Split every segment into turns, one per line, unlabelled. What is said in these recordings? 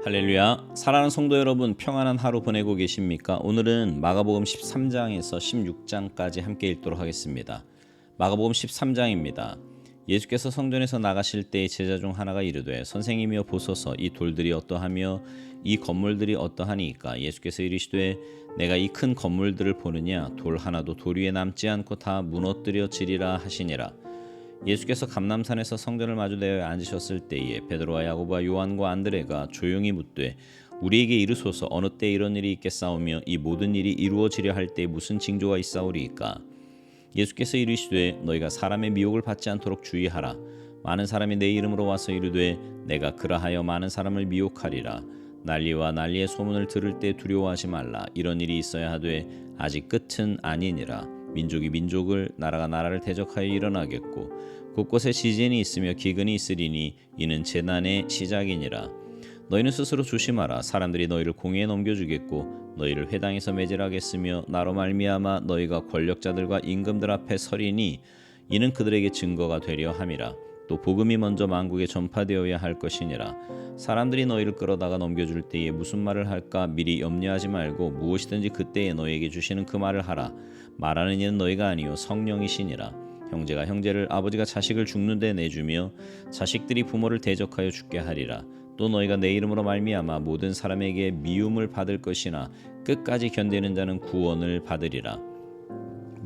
할렐루야. 사랑하는 성도 여러분, 평안한 하루 보내고 계십니까? 오늘은 마가복음 13장에서 16장까지 함께 읽도록 하겠습니다. 마가복음 13장입니다. 예수께서 성전에서 나가실 때 제자 중 하나가 이르되 선생님이여 보소서, 이 돌들이 어떠하며 이 건물들이 어떠하니이까? 예수께서 이르시되 내가 이 큰 건물들을 보느냐? 돌 하나도 돌 위에 남지 않고 다 무너뜨려지리라 하시니라. 예수께서 감람산에서 성전을 마주대어 앉으셨을 때에 베드로와 야고보와 요한과 안드레가 조용히 묻되 우리에게 이르소서, 어느 때 이런 일이 있겠사오며 이 모든 일이 이루어지려 할 때에 무슨 징조가 있사오리이까? 예수께서 이르시되 너희가 사람의 미혹을 받지 않도록 주의하라. 많은 사람이 내 이름으로 와서 이르되 내가 그라하여 많은 사람을 미혹하리라. 난리와 난리의 소문을 들을 때 두려워하지 말라. 이런 일이 있어야 하되 아직 끝은 아니니라. 민족이 민족을, 나라가 나라를 대적하여 일어나겠고 곳곳에 지진이 있으며 기근이 있으리니 이는 재난의 시작이니라. 너희는 스스로 조심하라. 사람들이 너희를 공회에 넘겨주겠고 너희를 회당에서 매질하겠으며 나로 말미암아 너희가 권력자들과 임금들 앞에 서리니 이는 그들에게 증거가 되려 함이라. 또 복음이 먼저 만국에 전파되어야 할 것이니라. 사람들이 너희를 끌어다가 넘겨줄 때에 무슨 말을 할까 미리 염려하지 말고 무엇이든지 그때에 너희에게 주시는 그 말을 하라. 말하는 이는 너희가 아니요 성령이시니라. 형제가 형제를, 아버지가 자식을 죽는 데 내주며 자식들이 부모를 대적하여 죽게 하리라. 또 너희가 내 이름으로 말미암아 모든 사람에게 미움을 받을 것이나 끝까지 견디는 자는 구원을 받으리라.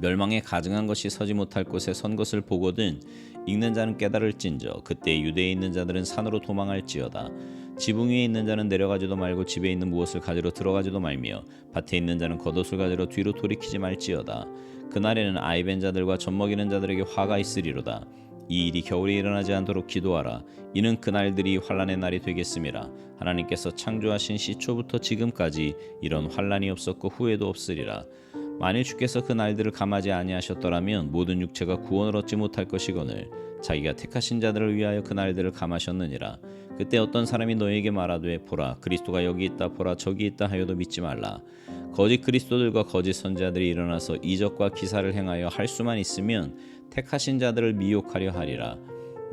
멸망에 가증한 것이 서지 못할 곳에 선 것을 보거든 읽는 자는 깨달을진저 그때 유대에 있는 자들은 산으로 도망할지어다. 지붕 위에 있는 자는 내려가지도 말고 집에 있는 무엇을 가지러 들어가지도 말며 밭에 있는 자는 겉옷을 가지러 뒤로 돌이키지 말지어다. 그날에는 아이벤 자들과 젖먹이는 자들에게 화가 있으리로다. 이 일이 겨울에 일어나지 않도록 기도하라. 이는 그날들이 환난의 날이 되겠음이라. 하나님께서 창조하신 시초부터 지금까지 이런 환난이 없었고 후에도 없으리라. 만일 주께서 그 날들을 감하지 아니하셨더라면 모든 육체가 구원을 얻지 못할 것이거늘 자기가 택하신 자들을 위하여 그 날들을 감하셨느니라. 그때 어떤 사람이 너희에게 말하되 보라, 그리스도가 여기 있다, 보라, 저기 있다 하여도 믿지 말라. 거짓 그리스도들과 거짓 선지자들이 일어나서 이적과 기사를 행하여 할 수만 있으면 택하신 자들을 미혹하려 하리라.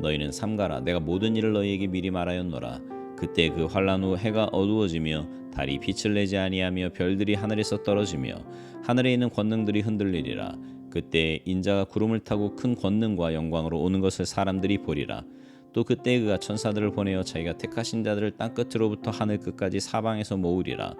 너희는 삼가라. 내가 모든 일을 너희에게 미리 말하였노라. 그때 그 환난 후 해가 어두워지며 달이 빛을 내지 아니하며 별들이 하늘에서 떨어지며 하늘에 있는 권능들이 흔들리리라. 그때 인자가 구름을 타고 큰 권능과 영광으로 오는 것을 사람들이 보리라. 또 그때 그가 천사들을 보내어 자기가 택하신 자들을 땅끝으로부터 하늘 끝까지 사방에서 모으리라.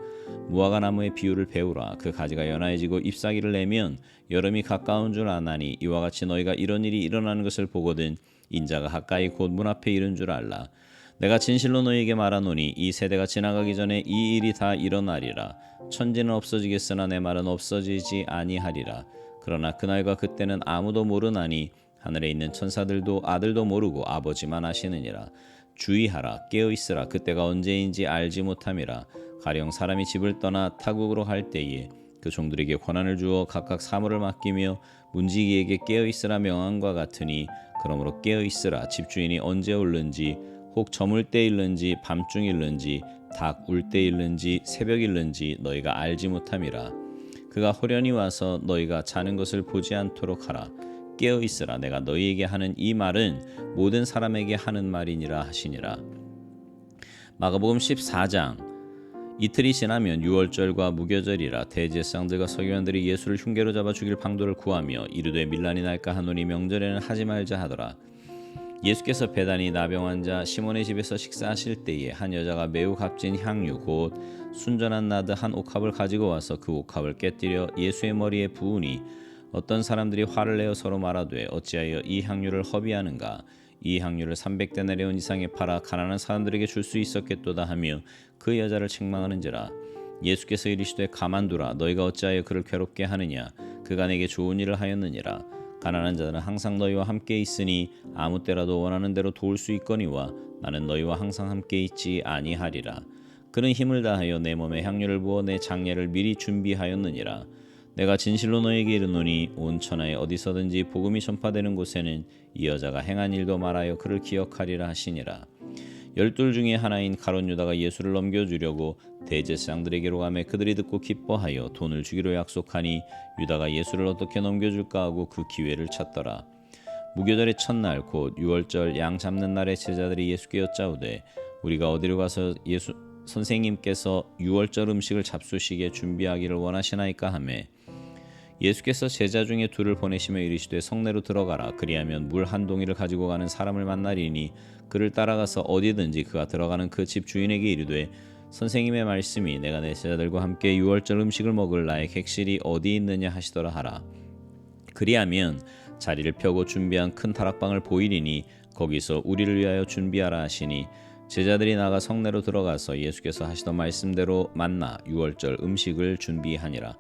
무화과 나무의 비유를 배우라. 그 가지가 연하여지고 잎사귀를 내면 여름이 가까운 줄 아나니 이와 같이 너희가 이런 일이 일어나는 것을 보거든 인자가 가까이 곧 문 앞에 이른 줄 알라. 내가 진실로 너희에게 말하노니 이 세대가 지나가기 전에 이 일이 다 일어나리라. 천지는 없어지겠으나 내 말은 없어지지 아니하리라. 그러나 그날과 그때는 아무도 모르나니 하늘에 있는 천사들도 아들도 모르고 아버지만 아시느니라. 주의하라. 깨어있으라. 그때가 언제인지 알지 못함이라. 가령 사람이 집을 떠나 타국으로 갈 때에 그 종들에게 권한을 주어 각각 사물을 맡기며 문지기에게 깨어있으라 명함과 같으니 그러므로 깨어있으라. 집주인이 언제 올는지 혹 저물 때 일는지 밤중 일는지 닭 울 때 일는지 새벽 일는지 너희가 알지 못함이라. 그가 호련히 와서 너희가 자는 것을 보지 않도록 하라. 깨어 있으라. 내가 너희에게 하는 이 말은 모든 사람에게 하는 말이니라 하시니라. 마가복음 14장. 이틀이 지나면 유월절과 무교절이라. 대제사장들과 서기관들이 예수를 흉계로 잡아 죽일 방도를 구하며 이르되 밀란이 날까 하노니 명절에는 하지 말자 하더라. 예수께서 베다니 나병 환자 시몬의 집에서 식사하실 때에 한 여자가 매우 값진 향유 곧 순전한 나드 한 옥합을 가지고 와서 그 옥합을 깨뜨려 예수의 머리에 부으니 어떤 사람들이 화를 내어 서로 말하되 어찌하여 이 향유를 허비하는가? 이 향유를 300데나리온 이상에 팔아 가난한 사람들에게 줄 수 있었겠도다 하며 그 여자를 책망하는지라. 예수께서 이르시되 가만두라. 너희가 어찌하여 그를 괴롭게 하느냐? 그가 내게 좋은 일을 하였느니라. 가난한 자들은 항상 너희와 함께 있으니 아무 때라도 원하는 대로 도울 수 있거니와 나는 너희와 항상 함께 있지 아니하리라. 그는 힘을 다하여 내 몸에 향유를 부어 내 장례를 미리 준비하였느니라. 내가 진실로 너희에게 이르노니 온 천하에 어디서든지 복음이 전파되는 곳에는 이 여자가 행한 일도 말하여 그를 기억하리라 하시니라. 12 중에 하나인 가룟 유다가 예수를 넘겨주려고 대제사장들에게로 가매 그들이 듣고 기뻐하여 돈을 주기로 약속하니 유다가 예수를 어떻게 넘겨줄까 하고 그 기회를 찾더라. 무교절의 첫날 곧 유월절 양 잡는 날에 제자들이 예수께 여짜오되 우리가 어디로 가서 선생님께서 유월절 음식을 잡수시게 준비하기를 원하시나이까 하매 예수께서 제자 중에 둘을 보내시며 이르시되 성내로 들어가라. 그리하면 물 한 동이를 가지고 가는 사람을 만나리니 그를 따라가서 어디든지 그가 들어가는 그 집 주인에게 이르되 선생님의 말씀이 내가 내 제자들과 함께 유월절 음식을 먹을 나의 객실이 어디 있느냐 하시더라 하라. 그리하면 자리를 펴고 준비한 큰 다락방을 보이리니 거기서 우리를 위하여 준비하라 하시니 제자들이 나가 성내로 들어가서 예수께서 하시던 말씀대로 만나 유월절 음식을 준비하니라.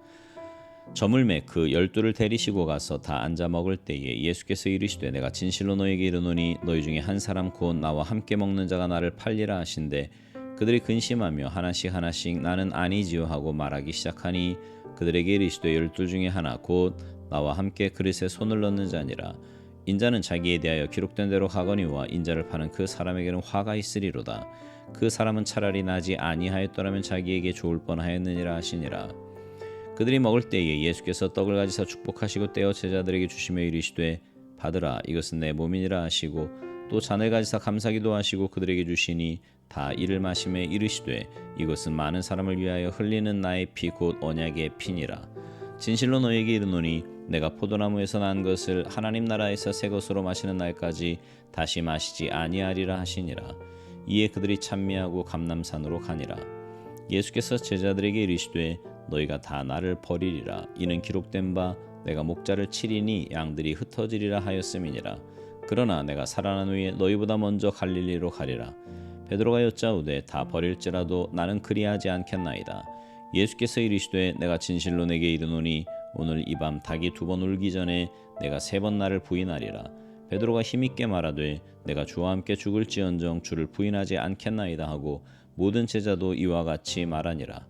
저물매 그 12를 데리시고 가서 다 앉아 먹을 때에 예수께서 이르시되 내가 진실로 너에게 이르노니 너희 중에 한 사람 곧 나와 함께 먹는 자가 나를 팔리라 하신대 그들이 근심하며 하나씩 나는 아니지요 하고 말하기 시작하니 그들에게 이르시되 12 중에 하나 곧 나와 함께 그릇에 손을 넣는 자니라. 인자는 자기에 대하여 기록된 대로 가거니와 인자를 파는 그 사람에게는 화가 있으리로다. 그 사람은 차라리 나지 아니하였더라면 자기에게 좋을 뻔하였느니라 하시니라. 그들이 먹을 때에 예수께서 떡을 가지사 축복하시고 떼어 제자들에게 주시며 이르시되 받으라 이것은 내 몸이니라 하시고 또 잔을 가지사 감사기도 하시고 그들에게 주시니 다 이를 마시매 이르시되 이것은 많은 사람을 위하여 흘리는 나의 피 곧 언약의 피니라. 진실로 너희에게 이르노니 내가 포도나무에서 난 것을 하나님 나라에서 새 것으로 마시는 날까지 다시 마시지 아니하리라 하시니라. 이에 그들이 찬미하고 감람산으로 가니라. 예수께서 제자들에게 이르시되 너희가 다 나를 버리리라. 이는 기록된 바 내가 목자를 치리니 양들이 흩어지리라 하였음이니라. 그러나 내가 살아난 후에 너희보다 먼저 갈릴리로 가리라. 베드로가 여짜오되 다 버릴지라도 나는 그리하지 않겠나이다. 예수께서 이르시되 내가 진실로 내게 이르노니 오늘 이 밤 닭이 2번 울기 전에 내가 3번 나를 부인하리라. 베드로가 힘있게 말하되 내가 주와 함께 죽을지언정 주를 부인하지 않겠나이다 하고 모든 제자도 이와 같이 말하니라.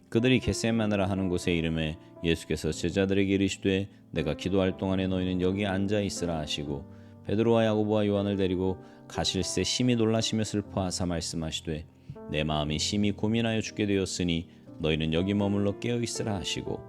그들이 겟세마네라 하는 곳에 이름에 예수께서 제자들에게 이르시되 내가 기도할 동안에 너희는 여기 앉아 있으라 하시고 베드로와 야고보와 요한을 데리고 가실새 심히 놀라시며 슬퍼하사 말씀하시되 내 마음이 심히 고민하여 죽게 되었으니 너희는 여기 머물러 깨어 있으라 하시고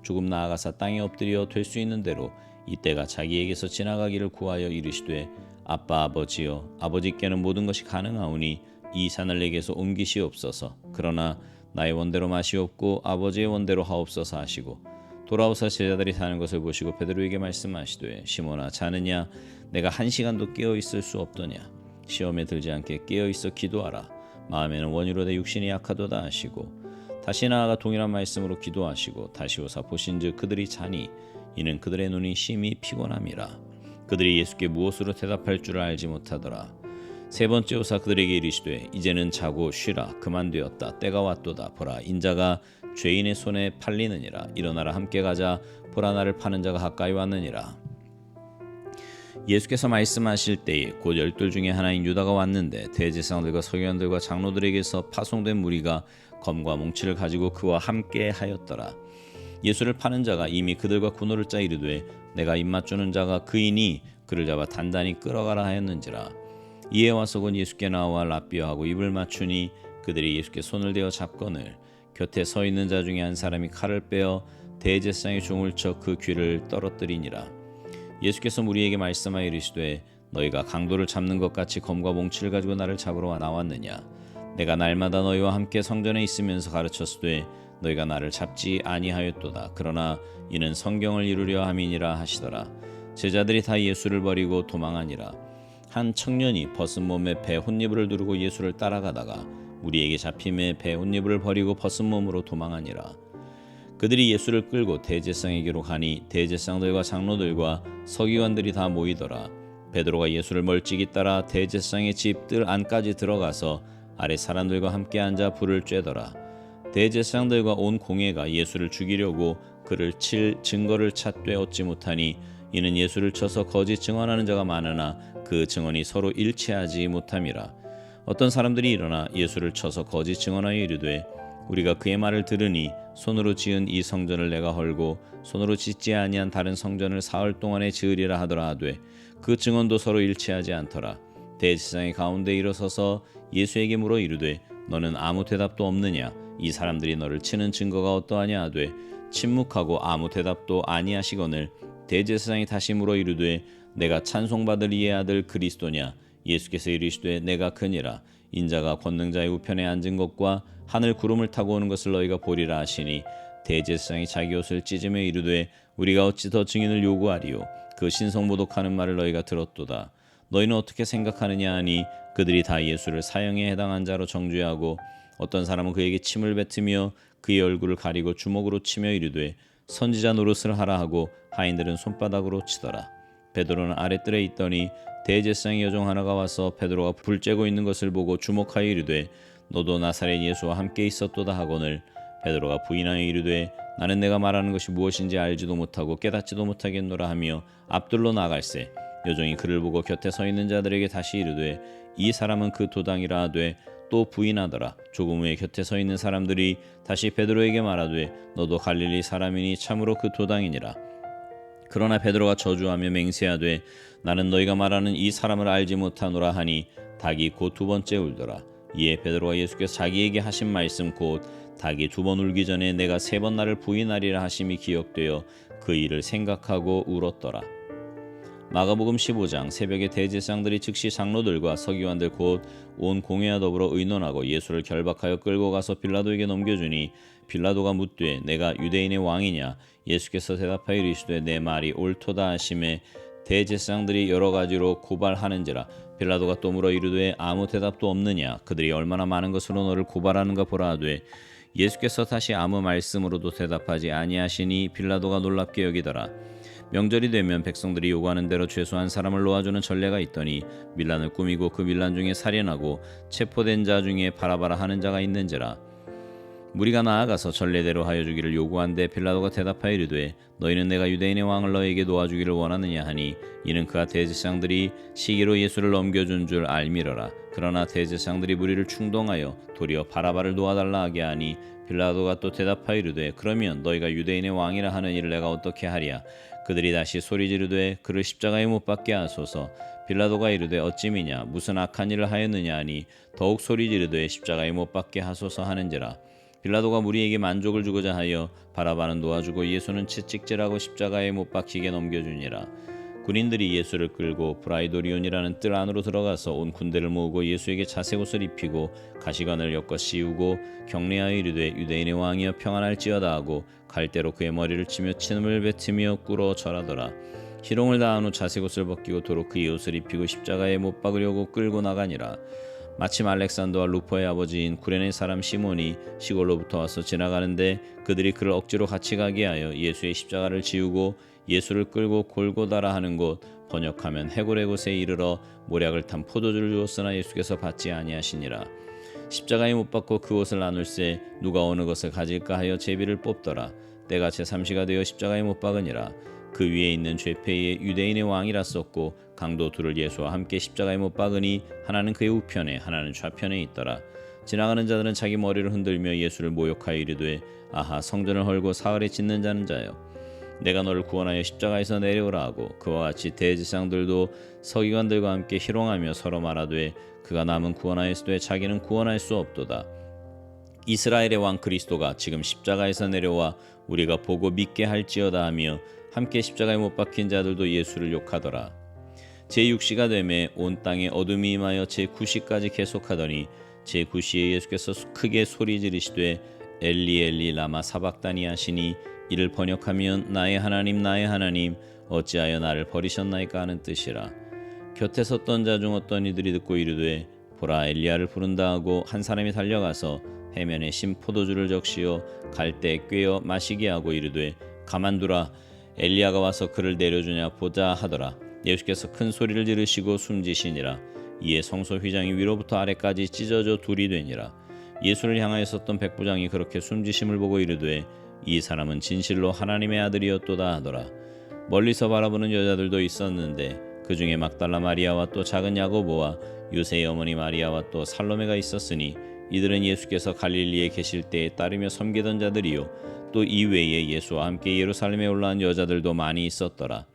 조금 나아가사 땅에 엎드려 될 수 있는 대로 이때가 자기에게서 지나가기를 구하여 이르시되 아빠 아버지여 아버지께는 모든 것이 가능하오니 이 산을 내게서 옮기시옵소서. 그러나 나의 원대로 마시옵고 아버지의 원대로 하옵소서 하시고 돌아오사 제자들이 사는 것을 보시고 베드로에게 말씀하시되 시몬아 자느냐 내가 1시간도 깨어 있을 수 없더냐. 시험에 들지 않게 깨어 있어 기도하라. 마음에는 원이로되 육신이 약하도다 하시고 다시 나아가 동일한 말씀으로 기도하시고 다시 오사 보신즉 그들이 자니 이는 그들의 눈이 심히 피곤함이라. 그들이 예수께 무엇으로 대답할 줄을 알지 못하더라. 3번째 오사 그들에게 이르시되 이제는 자고 쉬라. 그만되었다. 때가 왔도다. 보라 인자가 죄인의 손에 팔리느니라. 일어나라 함께 가자. 보라 나를 파는 자가 가까이 왔느니라. 예수께서 말씀하실 때에 곧 12 중에 하나인 유다가 왔는데 대제사장들과 서기관들과 장로들에게서 파송된 무리가 검과 몽치를 가지고 그와 함께 하였더라. 예수를 파는 자가 이미 그들과 군호를 짜 이르되 내가 입맞추는 자가 그이니 그를 잡아 단단히 끌어가라 하였는지라. 이에 와서 곧 예수께 나와 랍비어하고 입을 맞추니 그들이 예수께 손을 대어 잡거늘 곁에 서 있는 자 중에 한 사람이 칼을 빼어 대제사장의 종을 쳐 그 귀를 떨어뜨리니라. 예수께서 무리에게 말씀하여 이르시되 너희가 강도를 잡는 것 같이 검과 몽치를 가지고 나를 잡으러 나왔느냐. 내가 날마다 너희와 함께 성전에 있으면서 가르쳤으되 너희가 나를 잡지 아니하였도다. 그러나 이는 성경을 이루려 함이니라 하시더라. 제자들이 다 예수를 버리고 도망하니라. 한 청년이 벗은 몸에 배 혼니부를 두르고 예수를 따라가다가 무리에게 잡힘에 배 혼니부를 버리고 벗은 몸으로 도망하니라. 그들이 예수를 끌고 대제사장에게로 가니 대제사장들과 장로들과 서기관들이 다 모이더라. 베드로가 예수를 멀찍이 따라 대제사장의 집 뜰 안까지 들어가서 아래 사람들과 함께 앉아 불을 쬐더라. 대제사장들과 온 공회가 예수를 죽이려고 그를 칠 증거를 찾되 얻지 못하니 이는 예수를 쳐서 거짓 증언하는 자가 많으나 그 증언이 서로 일치하지 못함이라. 어떤 사람들이 일어나 예수를 쳐서 거짓 증언하여 이르되 우리가 그의 말을 들으니 손으로 지은 이 성전을 내가 헐고 손으로 짓지 아니한 다른 성전을 사흘 동안에 지으리라 하더라 하되 그 증언도 서로 일치하지 않더라. 대제사장이 가운데 일어서서 예수에게 물어 이르되 너는 아무 대답도 없느냐. 이 사람들이 너를 치는 증거가 어떠하냐 하되 침묵하고 아무 대답도 아니하시거늘 대제사장이 다시 물어 이르되 내가 찬송받을 이의 아들 그리스도냐. 예수께서 이르시되 내가 크니라. 인자가 권능자의 우편에 앉은 것과 하늘 구름을 타고 오는 것을 너희가 보리라 하시니 대제사장이 자기 옷을 찢으며 이르되 우리가 어찌 더 증인을 요구하리요. 그 신성모독하는 말을 너희가 들었도다. 너희는 어떻게 생각하느냐 하니 그들이 다 예수를 사형에 해당한 자로 정죄하고 어떤 사람은 그에게 침을 뱉으며 그의 얼굴을 가리고 주먹으로 치며 이르되 선지자 노릇을 하라 하고 하인들은 손바닥으로 치더라. 베드로는 아랫뜰에 있더니 대제사장의 여종 하나가 와서 베드로가 불 쬐고 있는 것을 보고 주목하여 이르되 너도 나사렛 예수와 함께 있었도다 하거늘 베드로가 부인하여 이르되 나는 내가 말하는 것이 무엇인지 알지도 못하고 깨닫지도 못하겠노라 하며 앞들로 나갈새 여종이 그를 보고 곁에 서 있는 자들에게 다시 이르되 이 사람은 그 도당이라 하되 또 부인하더라. 조금 후에 곁에 서 있는 사람들이 다시 베드로에게 말하되 너도 갈릴리 사람이니 참으로 그 도당이니라. 그러나 베드로가 저주하며 맹세하되 나는 너희가 말하는 이 사람을 알지 못하노라 하니 닭이 곧 두 번째 울더라. 이에 베드로가 예수께서 자기에게 하신 말씀 곧 닭이 두 번 울기 전에 내가 세 번 나를 부인하리라 하심이 기억되어 그 일을 생각하고 울었더라. 마가복음 15장. 새벽에 대제사장들이 즉시 장로들과 서기관들 곧 온 공회와 더불어 의논하고 예수를 결박하여 끌고 가서 빌라도에게 넘겨주니 빌라도가 묻되 내가 유대인의 왕이냐. 예수께서 대답하여 이르시되 내 말이 옳도다 하심에 대제사장들이 여러 가지로 고발하는지라. 빌라도가 또 물어 이르되 아무 대답도 없느냐. 그들이 얼마나 많은 것으로 너를 고발하는가 보라 하되 예수께서 다시 아무 말씀으로도 대답하지 아니하시니 빌라도가 놀랍게 여기더라. 명절이 되면 백성들이 요구하는 대로 최소한 사람을 놓아주는 전례가 있더니 밀란을 꾸미고 그 밀란 중에 살인하고 체포된 자 중에 바라바라 하는 자가 있는지라. 무리가 나아가서 전례대로 하여 주기를 요구한데 빌라도가 대답하여 이르되 너희는 내가 유대인의 왕을 너희에게 놓아주기를 원하느냐 하니 이는 그와 대제사장들이 시기로 예수를 넘겨준 줄 알미러라. 그러나 대제사장들이 무리를 충동하여 도리어 바라바를 놓아달라 하게 하니 빌라도가 또 대답하여 이르되 그러면 너희가 유대인의 왕이라 하는 일을 내가 어떻게 하랴. 그들이 다시 소리 지르되 그를 십자가에 못 박게 하소서. 빌라도가 이르되 어찌미냐 무슨 악한 일을 하였느냐 하니 더욱 소리 지르되 십자가에 못 박게 하소서 하는지라. 빌라도가 무리에게 만족을 주고자 하여 바라바는 놓아주고 예수는 채찍질하고 십자가에 못 박히게 넘겨주니라. 군인들이 예수를 끌고 브라이도리온이라는 뜰 안으로 들어가서 온 군대를 모으고 예수에게 자색옷을 입히고 가시관을 엮어 씌우고 경례하여 이르되 유대인의 왕이여 평안할지어다 하고 갈대로 그의 머리를 치며 침을 뱉으며 꿇어 절하더라. 희롱을 다한 후 자색옷을 벗기고 도로 그의 옷을 입히고 십자가에 못 박으려고 끌고 나가니라. 마침 알렉산더와 루퍼의 아버지인 구레네 사람 시몬이 시골로부터 와서 지나가는데 그들이 그를 억지로 같이 가게 하여 예수의 십자가를 지우고 예수를 끌고 골고다라 하는 곳 번역하면 해골의 곳에 이르러 모략을 탄 포도주를 주었으나 예수께서 받지 아니하시니라. 십자가에 못 박고 그 옷을 나눌새 누가 어느 것을 가질까 하여 제비를 뽑더라. 때가 제3시가 되어 십자가에 못 박으니라. 그 위에 있는 죄패에 유대인의 왕이라 썼고 강도 둘을 예수와 함께 십자가에 못 박으니 하나는 그의 우편에 하나는 좌편에 있더라. 지나가는 자들은 자기 머리를 흔들며 예수를 모욕하여 이르되 아하 성전을 헐고 사흘에 짓는 자는 자여 내가 너를 구원하여 십자가에서 내려오라 하고 그와 같이 대제사장들도 서기관들과 함께 희롱하며 서로 말하되 그가 남은 구원하였으되 자기는 구원할 수 없도다. 이스라엘의 왕 그리스도가 지금 십자가에서 내려와 우리가 보고 믿게 할지어다 하며 함께 십자가에 못 박힌 자들도 예수를 욕하더라. 제6시가 되매 온 땅에 어둠이 임하여 제9시까지 계속하더니 제9시에 예수께서 크게 소리 지르시되 엘리 엘리 라마 사박다니 하시니 이를 번역하면 나의 하나님 어찌하여 나를 버리셨나이까 하는 뜻이라. 곁에 섰던 자 중 어떤 이들이 듣고 이르되 보라 엘리야를 부른다 하고 한 사람이 달려가서 해면에 신 포도주를 적시어 갈대 꿰어 마시게 하고 이르되 가만두라 엘리야가 와서 그를 내려주냐 보자 하더라. 예수께서 큰 소리를 지르시고 숨지시니라. 이에 성소 휘장이 위로부터 아래까지 찢어져 둘이 되니라. 예수를 향하여 섰던 백부장이 그렇게 숨지심을 보고 이르되 이 사람은 진실로 하나님의 아들이었도다 하더라. 멀리서 바라보는 여자들도 있었는데 그 중에 막달라 마리아와 또 작은 야고보와 요새의 어머니 마리아와 또 살로메가 있었으니 이들은 예수께서 갈릴리에 계실 때에 따르며 섬기던 자들이요 또 이외에 예수와 함께 예루살렘에 올라온 여자들도 많이 있었더라.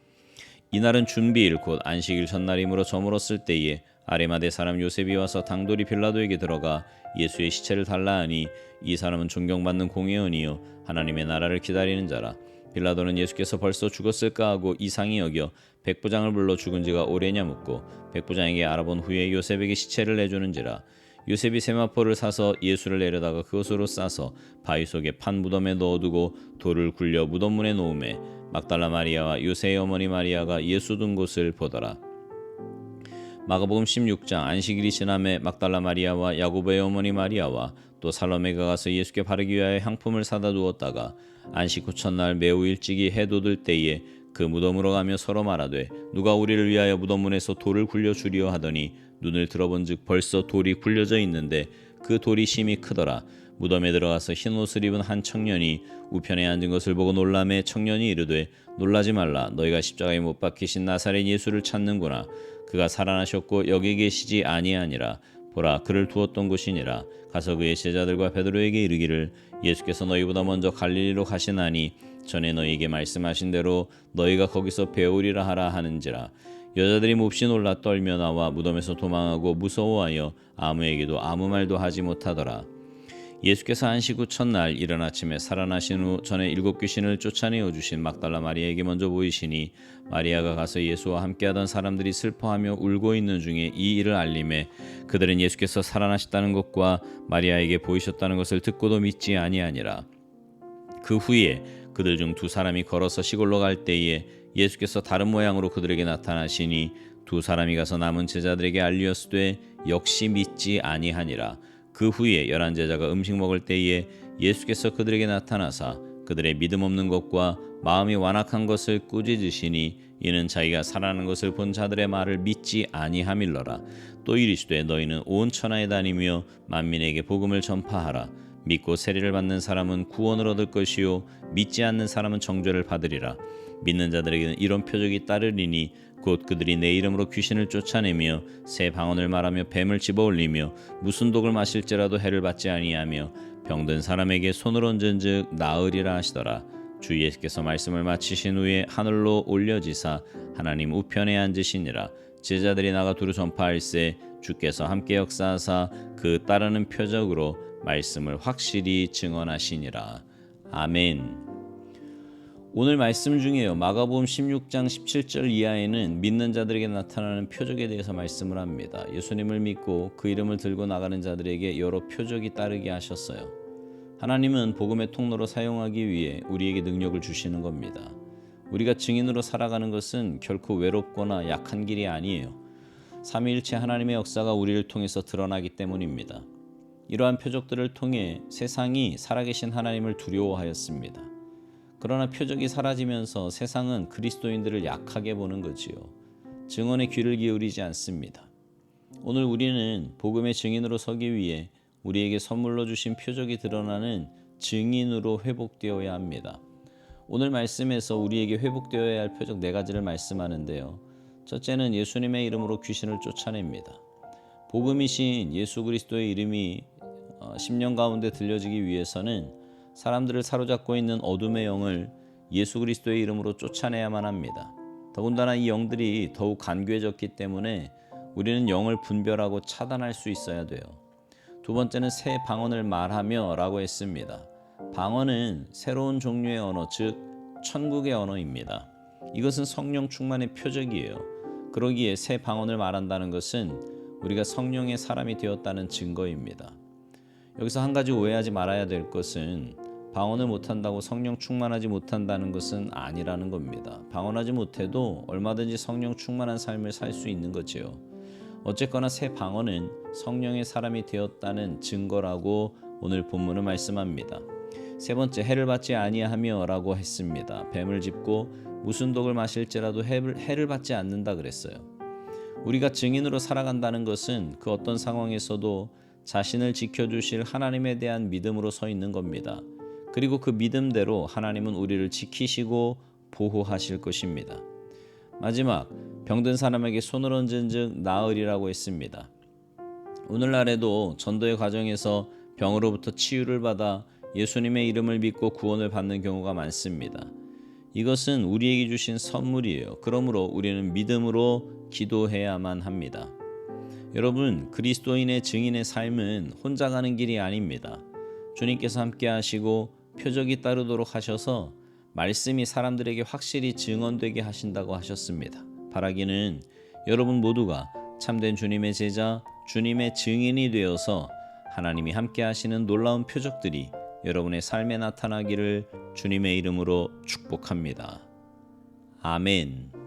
이날은 준비일 곧 안식일 전날이므로 저물었을 때에 아레마대 사람 요셉이 와서 당돌이 빌라도에게 들어가 예수의 시체를 달라 하니 이 사람은 존경받는 공회원이요 하나님의 나라를 기다리는 자라. 빌라도는 예수께서 벌써 죽었을까 하고 이상히 여겨 백부장을 불러 죽은 지가 오래냐 묻고 백부장에게 알아본 후에 요셉에게 시체를 내주는지라. 요셉이 세마포를 사서 예수를 내려다가 그것으로 싸서 바위 속에 판 무덤에 넣어두고 돌을 굴려 무덤 문에 놓음에 막달라 마리아와 요새의 어머니 마리아가 예수 둔 곳을 보더라. 마가복음 16장. 안식일이 지남에 막달라 마리아와 야고보의 어머니 마리아와 또 살로메가 가서 예수께 바르기 위하여 향품을 사다 두었다가 안식 후 첫날 매우 일찍이 해 돋을 때에 그 무덤으로 가며 서로 말하되 누가 우리를 위하여 무덤 문에서 돌을 굴려 주리요 하더니 눈을 들어본즉 벌써 돌이 굴려져 있는데 그 돌이 심히 크더라. 무덤에 들어가서 흰 옷을 입은 한 청년이 우편에 앉은 것을 보고 놀라매 청년이 이르되 놀라지 말라. 너희가 십자가에 못 박히신 나사렛 예수를 찾는구나. 그가 살아나셨고 여기 계시지 아니하니라. 보라, 그를 두었던 곳이니라. 가서 그의 제자들과 베드로에게 이르기를 예수께서 너희보다 먼저 갈릴리로 가시나니 전에 너희에게 말씀하신 대로 너희가 거기서 배우리라 하라 하는지라. 여자들이 몹시 놀라 떨며 나와 무덤에서 도망하고 무서워하여 아무에게도 아무 말도 하지 못하더라. 예수께서 안식 후 첫날 이른 아침에 살아나신 후 전에 7 귀신을 쫓아내어 주신 막달라 마리아에게 먼저 보이시니 마리아가 가서 예수와 함께하던 사람들이 슬퍼하며 울고 있는 중에 이 일을 알림해 그들은 예수께서 살아나셨다는 것과 마리아에게 보이셨다는 것을 듣고도 믿지 아니하니라. 그 후에 그들 중 2 사람이 걸어서 시골로 갈 때에 예수께서 다른 모양으로 그들에게 나타나시니 2 사람이 가서 남은 제자들에게 알리었으되 역시 믿지 아니하니라. 그 후에 11 제자가 음식 먹을 때에 예수께서 그들에게 나타나사 그들의 믿음 없는 것과 마음이 완악한 것을 꾸짖으시니 이는 자기가 살아나는 것을 본 자들의 말을 믿지 아니함일러라. 또 이르시되 너희는 온 천하에 다니며 만민에게 복음을 전파하라. 믿고 세례를 받는 사람은 구원을 얻을 것이요 믿지 않는 사람은 정죄를 받으리라. 믿는 자들에게는 이런 표적이 따르리니 곧 그들이 내 이름으로 귀신을 쫓아내며 새 방언을 말하며 뱀을 집어올리며 무슨 독을 마실지라도 해를 받지 아니하며 병든 사람에게 손을 얹은즉 나으리라 하시더라. 주 예수께서 말씀을 마치신 후에 하늘로 올려지사 하나님 우편에 앉으시니라. 제자들이 나가 두루 전파할세 주께서 함께 역사하사 그 따르는 표적으로 말씀을 확실히 증언하시니라. 아멘. 오늘 말씀 중에요. 마가복음 16장 17절 이하에는 믿는 자들에게 나타나는 표적에 대해서 말씀을 합니다. 예수님을 믿고 그 이름을 들고 나가는 자들에게 여러 표적이 따르게 하셨어요. 하나님은 복음의 통로로 사용하기 위해 우리에게 능력을 주시는 겁니다. 우리가 증인으로 살아가는 것은 결코 외롭거나 약한 길이 아니에요. 삼위일체 하나님의 역사가 우리를 통해서 드러나기 때문입니다. 이러한 표적들을 통해 세상이 살아계신 하나님을 두려워하였습니다. 그러나 표적이 사라지면서 세상은 그리스도인들을 약하게 보는 거지요. 증언에 귀를 기울이지 않습니다. 오늘 우리는 복음의 증인으로 서기 위해 우리에게 선물로 주신 표적이 드러나는 증인으로 회복되어야 합니다. 오늘 말씀에서 우리에게 회복되어야 할 표적 4가지를 말씀하는데요. 첫째는 예수님의 이름으로 귀신을 쫓아냅니다. 복음이신 예수 그리스도의 이름이 심령 가운데 들려지기 위해서는 사람들을 사로잡고 있는 어둠의 영을 예수 그리스도의 이름으로 쫓아내야만 합니다. 더군다나 이 영들이 더욱 간교해졌기 때문에 우리는 영을 분별하고 차단할 수 있어야 돼요. 2번째는 새 방언을 말하며 라고 했습니다. 방언은 새로운 종류의 언어, 즉 천국의 언어입니다. 이것은 성령 충만의 표적이에요. 그러기에 새 방언을 말한다는 것은 우리가 성령의 사람이 되었다는 증거입니다. 여기서 한 가지 오해하지 말아야 될 것은 방언을 못한다고 성령 충만하지 못한다는 것은 아니라는 겁니다. 방언하지 못해도 얼마든지 성령 충만한 삶을 살 수 있는 거지요. 어쨌거나 새 방언은 성령의 사람이 되었다는 증거라고 오늘 본문은 말씀합니다. 3번째, 해를 받지 아니하며 라고 했습니다. 뱀을 짚고 무슨 독을 마실지라도 해를 받지 않는다 그랬어요. 우리가 증인으로 살아간다는 것은 그 어떤 상황에서도 자신을 지켜주실 하나님에 대한 믿음으로 서 있는 겁니다. 그리고 그 믿음대로 하나님은 우리를 지키시고 보호하실 것입니다. 마지막, 병든 사람에게 손을 얹은 즉 나으리라고 했습니다. 오늘날에도 전도의 과정에서 병으로부터 치유를 받아 예수님의 이름을 믿고 구원을 받는 경우가 많습니다. 이것은 우리에게 주신 선물이에요. 그러므로 우리는 믿음으로 기도해야만 합니다. 여러분, 그리스도인의 증인의 삶은 혼자 가는 길이 아닙니다. 주님께서 함께 하시고 표적이 따르도록 하셔서 말씀이 사람들에게 확실히 증언되게 하신다고 하셨습니다. 바라기는 여러분 모두가 참된 주님의 제자, 주님의 증인이 되어서 하나님이 함께 하시는 놀라운 표적들이 여러분의 삶에 나타나기를 주님의 이름으로 축복합니다. 아멘.